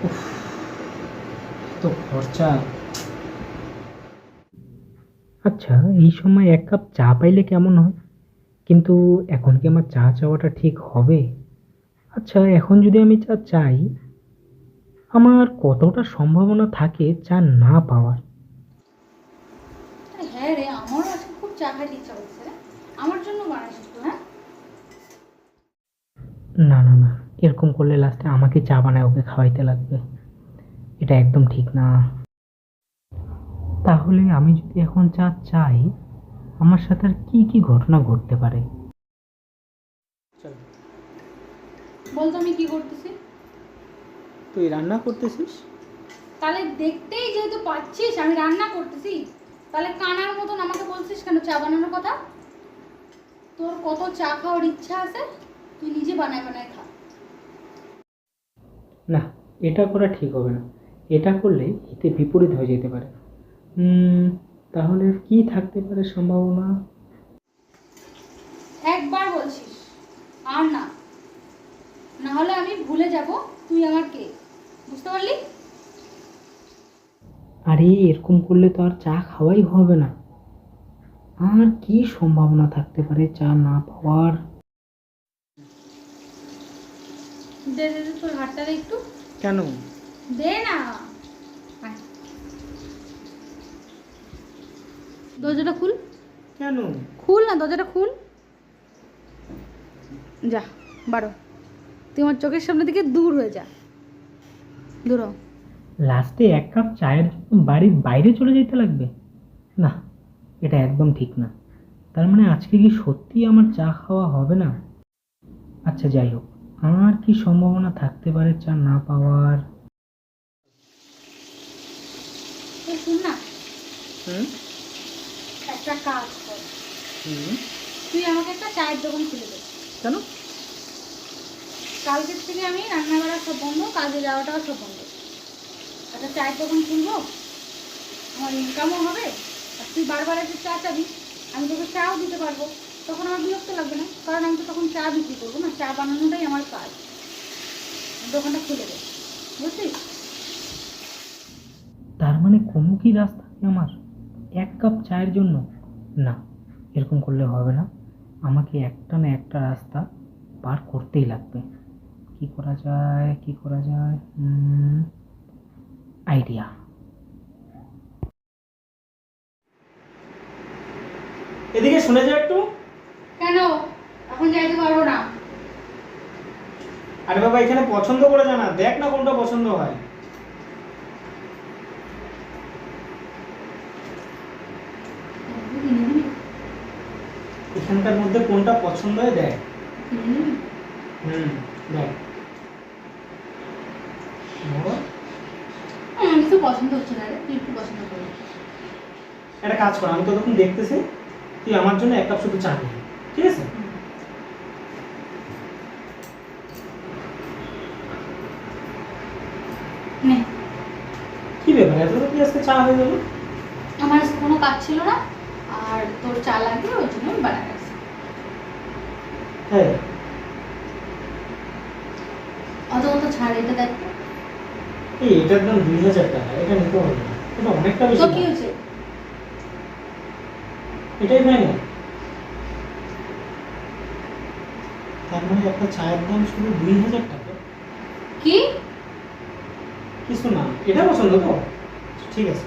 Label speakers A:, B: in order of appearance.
A: উফ, তো খরচা। আচ্ছা, এই সময় এক কাপ চা পাইলে কেমন হয়? কিন্তু এখন কি আমার চা চাওয়াটা ঠিক হবে? আচ্ছা, এখন যদি আমি চা চাই, আমার কতটা সম্ভাবনা থাকে চা না পাওয়ার?
B: আরে হ্যাঁ রে, আমারও আজকে খুব চা খাইতে ইচ্ছা করছে রে। আমার জন্য বানাস একটু, হ্যাঁ?
A: না, না, না। এরকম করলে লাস্টে আমাকে চা বানায় ওকে খাওয়াইতে লাগবে। এটা একদম ঠিক না। তাহলে আমি যদি এখন চা চাই, আমার সাথে আর কি ঘটনা ঘটতে পারে? চল।
B: বল তো আমি কি করতেছি?
A: তুই রান্না করতেছিস?
B: তাহলে দেখতেই যেহেতু পাচ্ছিস আমি রান্না করতেছি, তাহলে কানার মতন আমাকে বলছিস কেন চা বানানোর কথা? তোর কত চা খাওয়ার ইচ্ছা আছে, তুই নিজে বানায় বানায় খা।
A: না, এটা করা ঠিক হবে না। এটা করলে হিতে বিপরীত হয়ে যেতে পারে। তাহলে কি থাকতে পারে সম্ভাবনা?
B: একবার বলছিস, আর না, না হলে আমি ভুলে যাব তুই আমার কে। বুঝতে পারলি?
A: আরে এরকম করলে তো আর চা খাওয়াই হবে না। আর কি সম্ভাবনা থাকতে পারে চা না পাওয়ার?
B: দে দে দে, তোর হাতটা দে একটু।
A: কেন?
B: দে না। আয়। দরজাটা খুল।
A: কেন?
B: খুল না, দরজাটা খুল। যা, বারো। তুই আমার চোখের সামনে থেকে দূর হয়ে যা। দূর হ।
A: লাস্টে এক কাপ চায়ের জন্য বাড়ির বাইরে চলে যেতে লাগবে? না, এটা একদম ঠিক না। তার মানে আজকে কি সত্যি আমার চা খাওয়া হবে না? আচ্ছা, যাই হোক। আর কি সম্ভাবনা থাকতে পারে চা না পাওয়ার?
B: এই শুন না,
A: হুম।
B: একটা কাজ কর।
A: হুম।
B: তুই আমাকে একটা চায়ের দোকান খুলে দে।
A: কেন?
B: কালকের থেকে আমি রান্না করা সব বন্ধ, কাজে যাওয়াটাও সব বন্ধ। একটা চায়ের দোকান খুলবো, আমার ইনকামও হবে। আর তুই বারবার এসে চা চাবি, আমি তোকে চাও দিতে পারবো। তখন আমার বিরক্ত লাগবে না, কারণ আমি তো তখন চা বিক্রি করবো না, চা বানানোটাই আমার কাজ। দোকানটা খুলে দে, বুঝছিস?
A: তার মানে কোনো কি রাস্তা নেই আমার এক কাপ চায়ের জন্য? না, এরকম করলে হবে না। আমাকে একটা না একটা রাস্তা পার করতেই লাগবে। কি করা যায়, কি করা যায়? আইডিয়া। এদিকে শুনে যা একটু।
B: কেন? এখন যাইতে পারবো না।
A: আরে বাবা, এখানে পছন্দ করে জানা, দেখ না কোনটা পছন্দ হয়। এখানকার মধ্যে কোনটা পছন্দ হয় দেখ। দেখ। বল।
B: আমার কিছু পছন্দ হচ্ছে না রে, তুই একটু পছন্দ করবি।
A: একটা কাজ কর, আমি ততক্ষণ দেখতেছি, তুই আমার জন্য এক কাপ শুধু চা দিবি, ঠিক আছে?
B: নে।
A: কি ব্যাপার, এত কি আজকে চা হয়ে গেল?
B: আমার আজকে কোনো কাজ ছিল না, আর তোর চা লাগবে ওই জন্য আমি বানাতে আসছি।
A: হ্যাঁ।
B: অত অত ছাড়, এটা দেখ তো।
A: এই এটার দাম 2000 টাকা, এটা নিতে হবে না, এটা অনেকটা বেশি
B: তো
A: দাম।
B: কি হয়েছে?
A: এটাই ফাইনাল। তার মানে একটা চায়ের দাম শুধু 2000 টাকা?
B: কি?
A: কিছু না, এটা পছন্দ তো? ঠিক আছে।